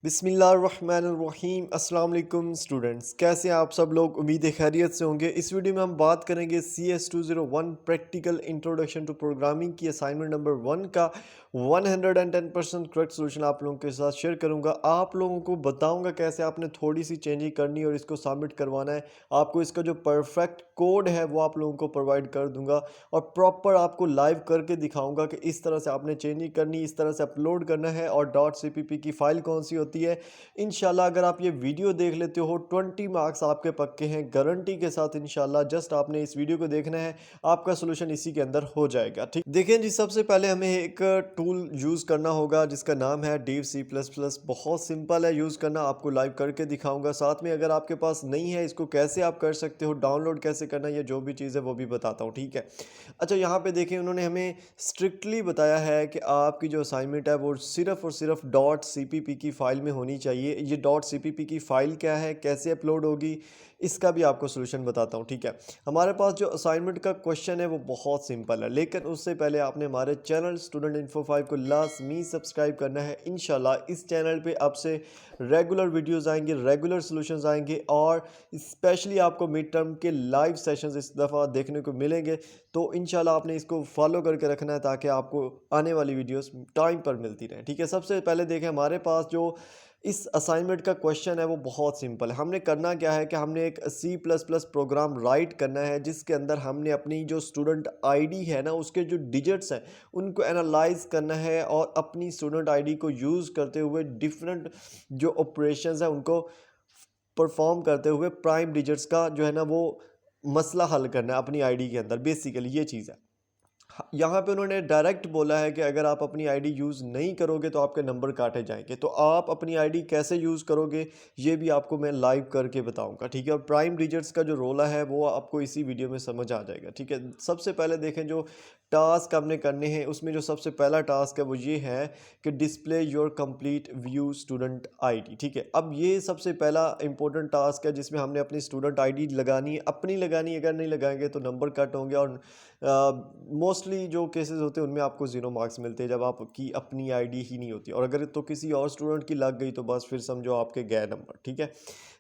बिस्मिल्लाहिर्रहमानिर्रहीम अस्सलाम वालेकुम स्टूडेंट्स, कैसे हैं आप सब लोग। उम्मीद है खैरियत से होंगे। इस वीडियो में हम बात करेंगे CS201 practical introduction to programming की असाइनमेंट नंबर 1 का 110% करेक्ट सोल्यूशन आप लोगों के साथ शेयर करूंगा। आप लोगों को बताऊंगा कैसे आपने थोड़ी सी चेंजिंग करनी है और इसको सबमिट करवाना है। आपको इसका जो परफेक्ट कोड है वो आप लोगों को प्रोवाइड कर दूंगा और प्रॉपर आपको लाइव करके दिखाऊंगा कि इस तरह से आपने चेंजिंग करनी, इस तरह से अपलोड करना है और .cpp की फ़ाइल कौन सी होती है। इंशाल्लाह अगर आप ये वीडियो देख लेते हो 20 मार्क्स आपके पक्के हैं गारंटी के साथ। इंशाल्लाह जस्ट आपने इस वीडियो को देखना है, आपका सोल्यूशन इसी के अंदर हो जाएगा। ठीक, देखें जी, सबसे पहले हमें एक टूल यूज़ करना होगा जिसका नाम है डेव C++। बहुत सिंपल है यूज़ करना, आपको लाइव करके दिखाऊंगा। साथ में अगर आपके पास नहीं है, इसको कैसे आप कर सकते हो, डाउनलोड कैसे करना है, ये जो भी चीज़ है वो भी बताता हूँ। ठीक है, अच्छा यहाँ पे देखें, उन्होंने हमें स्ट्रिक्टली बताया है कि आपकी जो असाइनमेंट है वो सिर्फ़ और सिर्फ .cpp की फ़ाइल में होनी चाहिए। ये .cpp की फ़ाइल क्या है, कैसे अपलोड होगी, इसका भी आपको सॉल्यूशन बताता हूँ। ठीक है, हमारे पास जो असाइनमेंट का क्वेश्चन है वो बहुत सिंपल है, लेकिन उससे पहले आपने हमारे चैनल स्टूडेंट इन्फो 5 को लाजमी सब्सक्राइब करना है। इंशाल्लाह इस चैनल पे आपसे रेगुलर वीडियोज़ आएंगे, रेगुलर सॉल्यूशंस आएंगे और स्पेशली आपको मिड टर्म के लाइव सेशंस इस दफ़ा देखने को मिलेंगे। तो इंशाल्लाह आपने इसको फॉलो करके रखना है ताकि आपको आने वाली वीडियोस टाइम पर मिलती रहें। ठीक है, सबसे पहले देखें, हमारे पास जो इस असाइनमेंट का क्वेश्चन है वो बहुत सिंपल है। हमने करना क्या है कि हमने एक C++ प्रोग्राम राइट करना है जिसके अंदर हमने अपनी जो स्टूडेंट आईडी है ना, उसके जो डिजिट्स हैं उनको एनालाइज करना है और अपनी स्टूडेंट आईडी को यूज़ करते हुए डिफरेंट जो ऑपरेशंस हैं उनको परफॉर्म करते हुए प्राइम डिजिट्स का जो है ना वो मसला हल करना है अपनी आईडी के अंदर। बेसिकली ये चीज़ है। यहाँ पे उन्होंने डायरेक्ट बोला है कि अगर आप अपनी आईडी यूज़ नहीं करोगे तो आपके नंबर काटे जाएंगे। तो आप अपनी आईडी कैसे यूज़ करोगे ये भी आपको मैं लाइव करके बताऊंगा। ठीक है, और प्राइम डिजिट्स का जो रोला है वो आपको इसी वीडियो में समझ आ जाएगा। ठीक है, सबसे पहले देखें, जो टास्क हमने करने हैं उसमें जो सबसे पहला टास्क है वो ये है कि display your complete view student ID. ठीक है, अब ये सबसे पहला इंपॉर्टेंट टास्क है जिसमें हमने अपनी स्टूडेंट आईडी लगानी है, अपनी लगानी है। अगर नहीं लगाएंगे तो नंबर कट होंगे और मोस्टली जो केसेस होते हैं उनमें आपको 0 मार्क्स मिलते हैं जब आपकी अपनी आईडी ही नहीं होती। और अगर तो किसी और स्टूडेंट की लग गई तो बस फिर समझो आपके गए नंबर। ठीक है,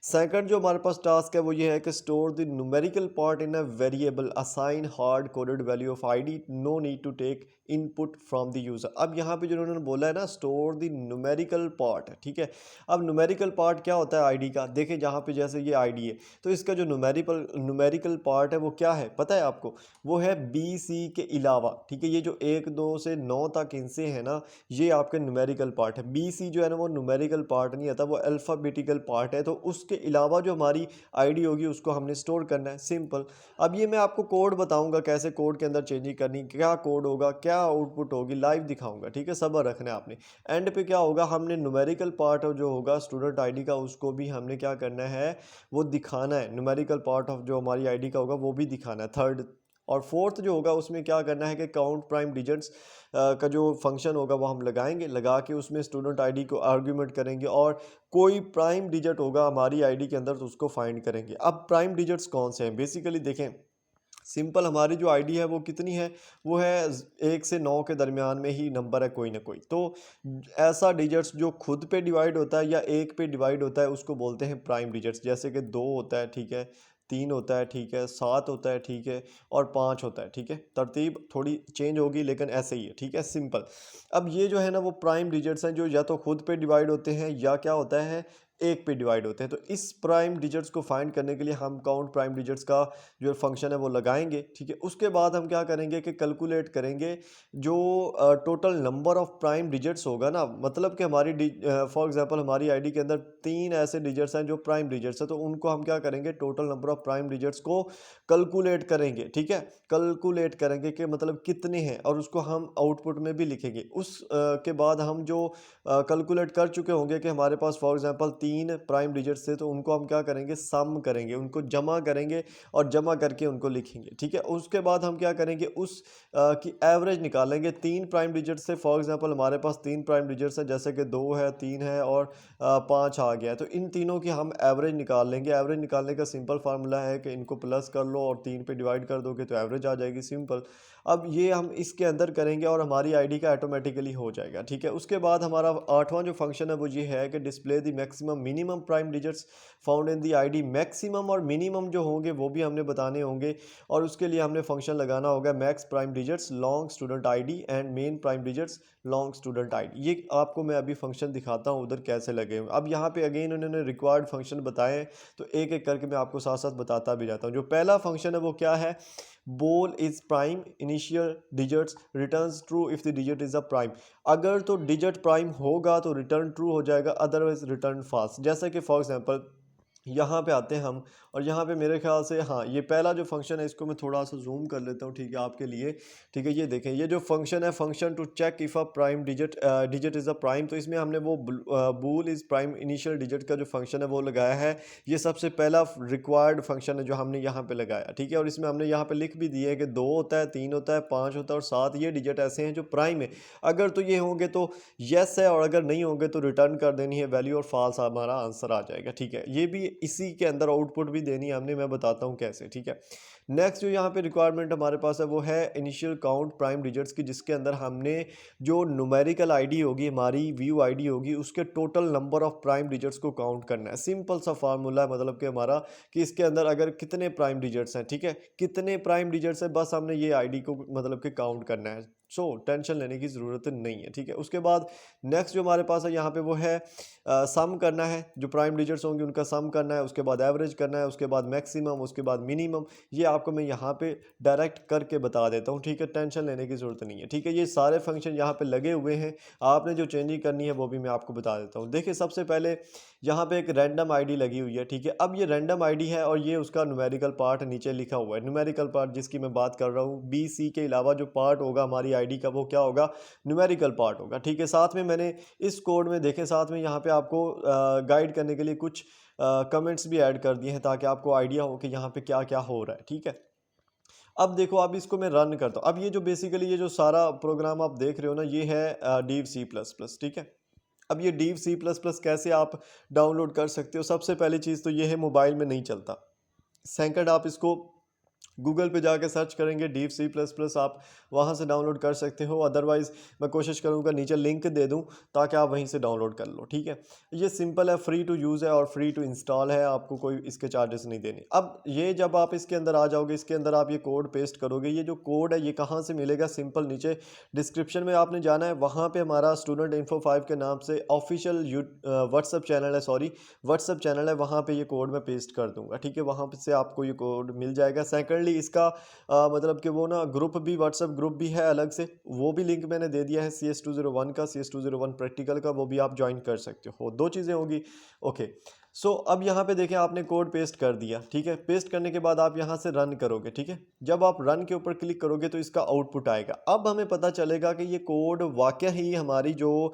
सेकंड जो हमारे पास टास्क है वो ये है कि store the numerical part in a variable, assign hard coded value of ID, no need to take input from the user. अब यहाँ पे जो उन्होंने बोला है ना, स्टोर द न्यूमेरिकल पार्ट है। ठीक है, अब न्यूमेरिकल पार्ट क्या होता है आईडी का, देखें जहाँ पे जैसे ये आईडी है तो इसका जो न्यूमेरिकल पार्ट है वो क्या है पता है आपको, वो है BC के अलावा। ठीक है, ये जो 1 2 से 9 तक इनसे है ना, ये आपके न्यूमेरिकल पार्ट है। BC जो है ना वो न्यूमेरिकल पार्ट नहीं आता, वो अल्फ़ाबेटिकल पार्ट है। तो उसके अलावा जो हमारी आईडी होगी उसको हमने स्टोर करना है, सिंपल। अब ये मैं आपको कोड बताऊंगा कैसे कोड के अंदर चेंजिंग करनी, क्या कोड होगा, क्या आउटपुट होगी, लाइव दिखाऊंगा। ठीक है, सब्र रखना है आपने। एंड पे क्या होगा, हमने न्यूमेरिकल पार्ट जो होगा स्टूडेंट आईडी का उसको भी हमने क्या करना है, वो दिखाना है। न्यूमेरिकल पार्ट ऑफ जो हमारी आईडी का होगा वो भी दिखाना है। थर्ड और फोर्थ जो होगा उसमें क्या करना है कि काउंट प्राइम डिजिट्स का जो फंक्शन होगा वो हम लगाएंगे, लगा के उसमें स्टूडेंट आईडी को आर्ग्यूमेंट करेंगे और कोई प्राइम डिजिट होगा हमारी आईडी के अंदर तो उसको फाइंड करेंगे। अब प्राइम डिजिट्स कौन से हैं, बेसिकली देखें, सिंपल, हमारी जो आईडी है वो कितनी है, वो है 1 से 9 के दरमियान में ही नंबर है कोई ना कोई। तो ऐसा डिजिट्स जो खुद पे डिवाइड होता है या 1 पे डिवाइड होता है उसको बोलते हैं प्राइम डिजिट्स। जैसे कि 2 होता है, ठीक है, 3 होता है, ठीक है, 7 होता है, ठीक है, और 5 होता है। ठीक है, तरतीब थोड़ी चेंज होगी लेकिन ऐसे ही है। ठीक है, सिंपल। अब ये जो है ना वो प्राइम डिजिट्स हैं जो या तो खुद पे डिवाइड होते हैं या क्या होता है, 1 पे डिवाइड होते हैं। तो इस प्राइम डिजिट्स को फाइंड करने के लिए हम काउंट प्राइम डिजिट्स का जो फंक्शन है वो लगाएंगे। ठीक है, उसके बाद हम क्या करेंगे कि कैलकुलेट करेंगे जो total number of prime digits होगा ना, मतलब कि हमारी फॉर एग्जांपल हमारी आईडी के अंदर 3 ऐसे डिजिट्स हैं जो प्राइम डिजिट्स हैं, तो उनको हम क्या करेंगे, total number of prime digits को कैलकुलेट करेंगे। ठीक है, कैलकुलेट करेंगे कि मतलब कितने हैं और उसको हम आउटपुट में भी लिखेंगे। उस के बाद हम जो कैलकुलेट कर चुके होंगे कि हमारे पास फॉर एग्जांपल 3 प्राइम डिजिट्स थे, तो उनको हम क्या करेंगे, सम करेंगे, उनको जमा करेंगे और जमा करके उनको लिखेंगे। ठीक है, उसके बाद हम क्या करेंगे, उस की एवरेज निकालेंगे। 3 प्राइम डिजिट से फॉर एग्जांपल हमारे पास 3 प्राइम डिजिट्स हैं, जैसे कि 2 है, 3 है और 5 आ गया है, तो इन तीनों की हम एवरेज निकाल लेंगे। एवरेज निकालने का सिंपल फार्मूला है कि इनको प्लस कर लो और 3 पे डिवाइड कर दोगे तो एवरेज आ जाएगी, सिंपल। अब ये हम इसके अंदर करेंगे और हमारी आईडी का ऑटोमेटिकली हो जाएगा, ठीक है। उसके बाद हमारा आठवां जो फंक्शन है वो ये है कि display the maximum minimum prime digits found in the ID. Maximum और मिनिमम जो होंगे वो भी हमने बताने होंगे और उसके लिए हमने फंक्शन लगाना होगा max prime digits long student ID and main prime digits long student ID. ये आपको मैं अभी फंक्शन दिखाता हूँ उधर कैसे लगे हुए। अब यहाँ पे अगेन उन्होंने रिक्वायर्ड फंक्शन बताए, तो एक एक करके मैं आपको साथ साथ बताता भी जाता हूँ। जो पहला फंक्शन है वो क्या है, बोल is prime initial digits returns true if the digit is a prime. अगर तो डिजिट प्राइम होगा तो रिटर्न ट्रू हो जाएगा, अदरवाइज रिटर्न फाल्स। जैसा कि फॉर एग्जांपल यहाँ पे आते हैं हम और यहाँ पे मेरे ख्याल से हाँ ये पहला जो फंक्शन है इसको मैं थोड़ा सा जूम कर लेता हूँ, ठीक है, आपके लिए। ठीक है, ये देखें, ये जो फंक्शन है, function to check if a prime digit is a prime, तो इसमें हमने वो bool is prime initial digit का जो फंक्शन है वो लगाया है। ये सबसे पहला रिक्वायर्ड फंक्शन है जो हमने यहाँ पे लगाया, ठीक है। और इसमें हमने यहाँ पे लिख भी दिया है कि 2 होता है, 3 होता है, 5 होता है और 7 ये डिजिट ऐसे हैं जो प्राइम है। अगर तो ये होंगे तो यस है और अगर नहीं होंगे तो रिटर्न कर देनी है वैल्यू और फॉल्स हमारा आंसर आ जाएगा, ठीक है। ये भी इसी के अंदर आउटपुट भी देनी है हमने, मैं बताता हूँ कैसे, ठीक है। नेक्स्ट जो यहाँ पे रिक्वायरमेंट हमारे पास है वो है इनिशियल काउंट प्राइम डिजिट्स की, जिसके अंदर हमने जो न्यूमेरिकल आईडी होगी, हमारी व्यू आईडी होगी, उसके total number of prime digits को काउंट करना है। सिंपल सा फार्मूला है, मतलब कि हमारा कि इसके अंदर अगर कितने प्राइम डिजिट्स हैं, ठीक है, कितने प्राइम डिजिट्स है, बस हमने ये आईडी को मतलब कि काउंट करना है। सो टेंशन लेने की ज़रूरत नहीं है, ठीक है। उसके बाद नेक्स्ट जो हमारे पास है यहाँ पे वो है सम करना है, जो प्राइम डिजिट्स होंगे उनका सम करना है, उसके बाद एवरेज करना है, उसके बाद मैक्सिमम, उसके बाद मिनिमम। ये आपको मैं यहाँ पे डायरेक्ट करके बता देता हूँ, ठीक है, टेंशन लेने की ज़रूरत नहीं है, ठीक है। ये सारे फंक्शन यहाँ पे लगे हुए हैं, आपने जो चेंजिंग करनी है वो भी मैं आपको बता देता हूँ। देखिए, सबसे पहले यहाँ पे एक रैंडम आईडी लगी हुई है, ठीक है। अब ये रैंडम आईडी है और ये उसका न्यूमेरिकल पार्ट नीचे लिखा हुआ है। न्यूमेरिकल पार्ट जिसकी मैं बात कर रहा हूँ, बी सी के अलावा जो पार्ट होगा हमारी आईडी का वो क्या होगा, न्यूमेरिकल पार्ट होगा, ठीक है। साथ में मैंने इस कोड में देखें, साथ में यहाँ पे आपको गाइड करने के लिए कुछ कमेंट्स भी ऐड कर दिए हैं ताकि आपको आइडिया हो कि यहाँ पे क्या क्या हो रहा है, ठीक है। अब देखो, अब इसको मैं रन करता हूँ। अब ये जो बेसिकली ये जो सारा प्रोग्राम आप देख रहे हो ना, ये है डीव सी प्लस प्लस, ठीक है। अब ये डीव सी प्लस प्लस कैसे आप डाउनलोड कर सकते हो, सबसे पहली चीज़ तो ये है मोबाइल में नहीं चलता। सेकंड, आप इसको गूगल पे जाके सर्च करेंगे डीव सी प्लस प्लस, आप वहाँ से डाउनलोड कर सकते हो। अदरवाइज़ मैं कोशिश करूँगा नीचे लिंक दे दूँ ताकि आप वहीं से डाउनलोड कर लो, ठीक है। ये सिंपल है, फ्री टू यूज़ है और फ्री टू इंस्टॉल है, आपको कोई इसके चार्जेस नहीं देने। अब ये जब आप इसके अंदर आ जाओगे, इसके अंदर आप ये कोड पेस्ट करोगे। ये जो कोड है ये कहाँ से मिलेगा, सिंपल नीचे डिस्क्रिप्शन में आपने जाना है, वहाँ पर हमारा स्टूडेंट इन्फो 5 के नाम से ऑफिशियल व्हाट्सअप चैनल है, सॉरी व्हाट्सअप चैनल है, वहाँ पर ये कोड मैं पेस्ट कर दूँगा, ठीक है। वहाँ से आपको ये कोड मिल जाएगा। सेकेंडली इसका मतलब कि वो ना ग्रुप भी, व्हाट्सएप ग्रुप भी है अलग से, वो भी लिंक मैंने दे दिया है CS201 का, CS201 प्रैक्टिकल का, वो भी आप ज्वाइन कर सकते हो। 2 चीज़ें होगी, ओके। सो अब यहाँ पे देखें, आपने कोड पेस्ट कर दिया, ठीक है। पेस्ट करने के बाद आप यहाँ से रन करोगे, ठीक है। जब आप रन के ऊपर क्लिक करोगे तो इसका आउटपुट आएगा। अब हमें पता चलेगा कि ये कोड वाकई ही हमारी जो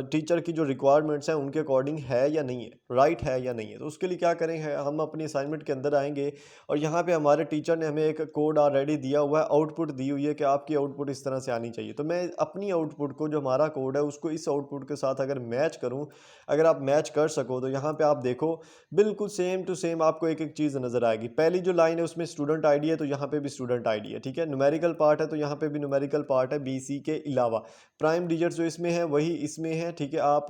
टीचर की जो रिक्वायरमेंट्स हैं उनके अकॉर्डिंग है या नहीं है, राइट है या नहीं है। तो उसके लिए क्या करेंगे, हम अपनी असाइनमेंट के अंदर आएंगे और यहाँ पे हमारे टीचर ने हमें एक कोड ऑलरेडी दिया हुआ है, आउटपुट दी हुई है कि आपकी आउटपुट इस तरह से आनी चाहिए। तो मैं अपनी आउटपुट को, जो हमारा कोड है, उसको इस आउटपुट के साथ अगर मैच करूँ, अगर आप मैच कर सको तो यहाँ पे आप देखो बिल्कुल सेम टू सेम आपको एक एक चीज़ नज़र आएगी। पहली जो लाइन है उसमें स्टूडेंट आईडी है, तो यहाँ पे भी स्टूडेंट आईडी है, ठीक है। न्यूमेरिकल पार्ट है तो यहाँ पे भी न्यूमेरिकल पार्ट है, BC के अलावा प्राइम डिजिट्स जो इसमें है वही इसमें है, ठीक है, आप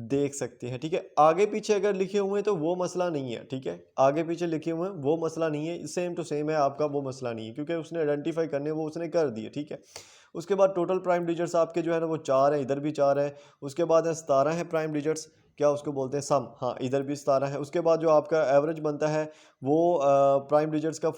देख सकते हैं, ठीक है। आगे पीछे अगर लिखे हुए हैं तो वो मसला नहीं है, ठीक है। आगे पीछे लिखे हुए हैं वो मसला नहीं है, सेम टू सेम है आपका, वो मसला नहीं है, क्योंकि उसने आइडेंटिफाई करने वो उसने कर दिए, ठीक है। उसके बाद टोटल प्राइम डिजिट्स आपके जो है ना वो 4 है, इधर भी 4 है। उसके बाद है 17 है प्राइम डिजिट्स, क्या उसको बोलते हैं, सम, हाँ, इधर भी 17 है। उसके बाद जो आपका एवरेज बनता है वो प्राइम डिजिट्स का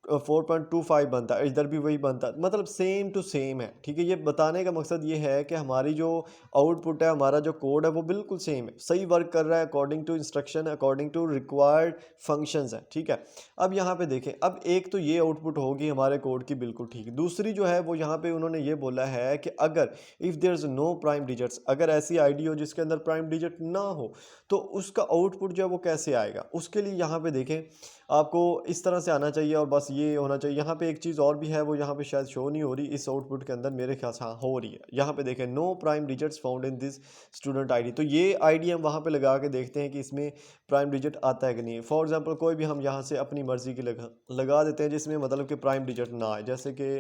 4.25 बनता है, इधर भी वही बनता है, मतलब सेम टू सेम है, ठीक है। ये बताने का मकसद ये है कि हमारी जो आउटपुट है, हमारा जो कोड है वो बिल्कुल सेम है, सही वर्क कर रहा है according to instruction, according to required functions है, ठीक है। अब यहाँ पे देखें, अब एक तो ये आउटपुट होगी हमारे कोड की बिल्कुल ठीक। दूसरी जो है वो यहाँ पे उन्होंने ये बोला है कि अगर if there is no prime digits, अगर ऐसी आईडी हो जिसके अंदर प्राइम डिजिट ना हो तो उसका आउटपुट जो है वो कैसे आएगा। उसके लिए यहाँ पे देखें, आपको इस तरह से आना चाहिए और बस ये होना चाहिए। यहाँ पे एक चीज़ और भी है, वो यहाँ पे शायद शो नहीं हो रही इस आउटपुट के अंदर, मेरे ख्याल से हाँ हो रही है। यहाँ पे देखें no prime digits found in this student ID, तो ये आईडी हम वहाँ पे लगा के देखते हैं कि इसमें प्राइम डिजिट आता है कि नहीं। फॉर एग्जांपल कोई भी हम यहाँ से अपनी मर्ज़ी की लगा देते हैं जिसमें मतलब कि प्राइम डिजिट ना आए, जैसे कि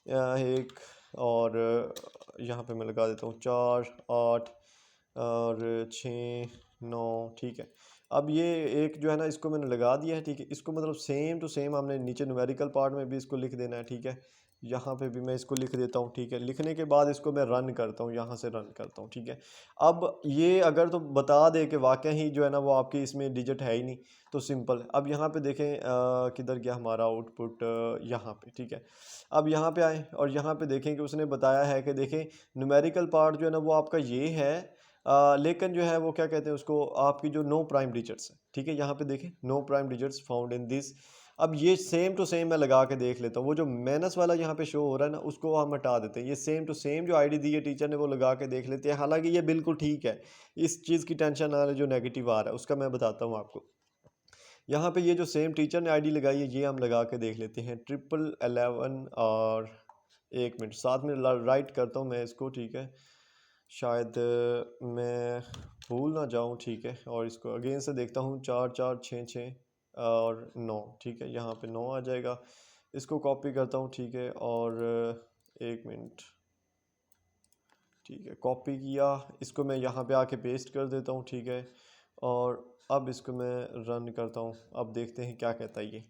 एक और यहाँ पे मैं लगा देता हूँ 4 8 और 6 9, ठीक है। अब ये एक जो है ना इसको मैंने लगा दिया है, ठीक है। इसको मतलब सेम टू सेम हमने नीचे न्यूमेरिकल पार्ट में भी इसको लिख देना है, ठीक है। यहाँ पे भी मैं इसको लिख देता हूँ, ठीक है। लिखने के बाद इसको मैं रन करता हूँ, यहाँ से रन करता हूँ, ठीक है। अब ये अगर तो बता दे कि वाकई ही जो है ना वो आपकी इसमें डिजिट है ही नहीं, तो सिंपल। अब यहाँ पे देखें किधर गया हमारा आउटपुट, यहाँ पे, ठीक है। अब यहाँ पे आए और यहाँ पे देखें कि उसने बताया है कि देखें न्यूमेरिकल पार्ट जो है ना वो आपका ये है, लेकिन जो है वो क्या कहते हैं उसको, आपकी जो नो प्राइम डिजिट्स है, ठीक है। यहाँ पे देखें no prime digits found in this. अब ये सेम टू सेम मैं लगा के देख लेता हूँ, वो जो माइनस वाला यहाँ पे शो हो रहा है ना उसको हम हटा देते हैं, ये सेम टू सेम जो आईडी दी है टीचर ने वो लगा के देख लेते हैं। हालांकि ये बिल्कुल ठीक है, इस चीज़ की टेंशन ना ले, जो नेगेटिव आ रहा है उसका मैं बताता हूँ आपको। यहाँ पे ये जो सेम टीचर ने आईडी लगाई है ये हम लगा के देख लेते हैं, 1111 और 1 मिनट साथ में राइट करता हूँ मैं इसको, ठीक है। शायद मैं भूल ना जाऊँ, ठीक है। और इसको अगेन से देखता हूँ, 4 4 6 6 और 9, ठीक है। यहाँ पे 9 आ जाएगा, इसको कॉपी करता हूँ, ठीक है। और 1 मिनट, ठीक है। कॉपी किया, इसको मैं यहाँ पे आके पेस्ट कर देता हूँ, ठीक है। और अब इसको मैं रन करता हूँ, अब देखते हैं क्या कहता है ये।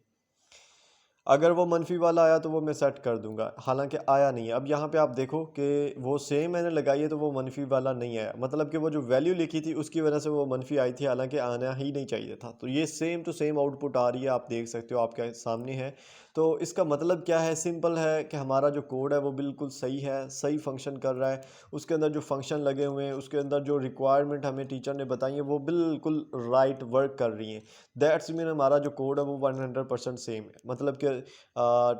अगर वो मनफी वाला आया तो वो मैं सेट कर दूंगा, हालांकि आया नहीं है। अब यहाँ पे आप देखो कि वो सेम मैंने लगाई है तो वो मनफी वाला नहीं आया, मतलब कि वो जो वैल्यू लिखी थी उसकी वजह से वो मनफी आई थी, हालांकि आना ही नहीं चाहिए था। तो ये सेम टू सेम आउटपुट आ रही है, आप देख सकते हो आपके सामने है। तो इसका मतलब क्या है, सिंपल है कि हमारा जो कोड है वो बिल्कुल सही है, सही फंक्शन कर रहा है। उसके अंदर जो फंक्शन लगे हुए हैं, उसके अंदर जो रिक्वायरमेंट हमें टीचर ने बताई है वो बिल्कुल राइट वर्क कर रही हैं। दैट्स मीन हमारा जो कोड है वो 100% सेम है, मतलब कि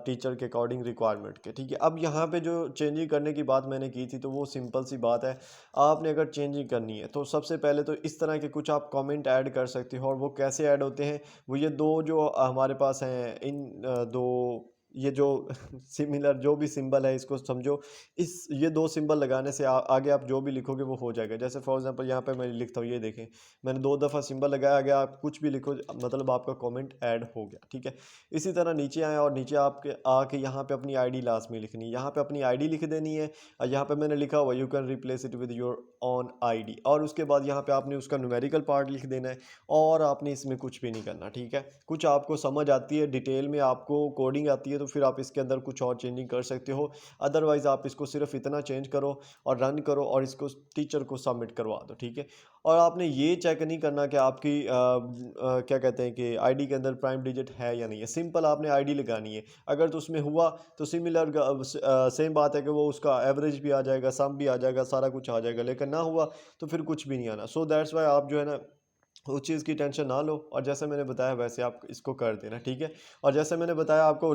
टीचर के अकॉर्डिंग रिक्वायरमेंट के, ठीक है। अब यहाँ पे जो चेंजिंग करने की बात मैंने की थी तो वो सिंपल सी बात है, आपने अगर चेंजिंग करनी है तो सबसे पहले तो इस तरह के कुछ आप कमेंट ऐड कर सकते हो। और वो कैसे ऐड होते हैं, वो ये दो जो हमारे पास हैं, इन दो ये जो सिमिलर जो भी सिंबल है इसको समझो, इस ये दो सिंबल लगाने से आगे आप जो भी लिखोगे वो हो जाएगा। जैसे फॉर एग्जांपल यहाँ पे मैं लिखता हूँ, ये देखें मैंने 2 दफ़ा सिंबल लगाया गया, आप कुछ भी लिखो मतलब आपका कमेंट ऐड हो गया, ठीक है। इसी तरह नीचे आए और नीचे आपके आके यहाँ पे अपनी आईडी लास्ट में लिखनी है, यहाँ पे अपनी आईडी लिख देनी है। और यहाँ पे मैंने लिखा हुआ you can replace it with your on ID, और उसके बाद यहाँ पे आपने उसका न्यूमेरिकल पार्ट लिख देना है। और आपने इसमें कुछ भी नहीं करना, ठीक है। कुछ आपको समझ आती है, डिटेल में आपको कोडिंग आती है तो फिर आप इसके अंदर कुछ और चेंजिंग कर सकते हो। अदरवाइज़ आप इसको सिर्फ इतना चेंज करो और रन करो और इसको टीचर को सबमिट करवा दो, ठीक है। और आपने ये चेक नहीं करना कि आपकी क्या कहते हैं कि आईडी के अंदर प्राइम डिजिट है या नहीं है। सिंपल आपने आईडी लगानी है, अगर तो उसमें हुआ तो सिमिलर सेम बात है कि वो उसका एवरेज भी आ जाएगा, सम भी आ जाएगा, सारा कुछ आ जाएगा। लेकिन ना हुआ तो फिर कुछ भी नहीं आना। सो दैट्स वाई आप जो है ना उस चीज़ की टेंशन ना लो, और जैसे मैंने बताया वैसे आप इसको कर देना, ठीक है। और जैसे मैंने बताया आपको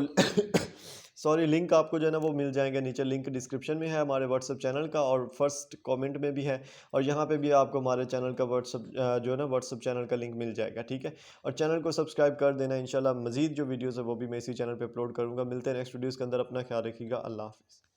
सॉरी, लिंक आपको जो है ना वो मिल जाएंगे नीचे, लिंक डिस्क्रिप्शन में है हमारे व्हाट्सअप चैनल का, और फर्स्ट कमेंट में भी है। और यहाँ पे भी आपको हमारे चैनल का व्हाट्सअप जो है ना व्हाट्सअप चैनल का लिंक मिल जाएगा, ठीक है। और चैनल को सब्सक्राइब कर देना, इंशाल्लाह मजीद जो वीडियोज़ है वो भी मैं इसी चैनल पर अपलोड करूँगा। मिलते हैं नेक्स्ट वीडियोज़ के अंदर, अपना ख्याल रखिएगा, अल्लाह हाफिज़।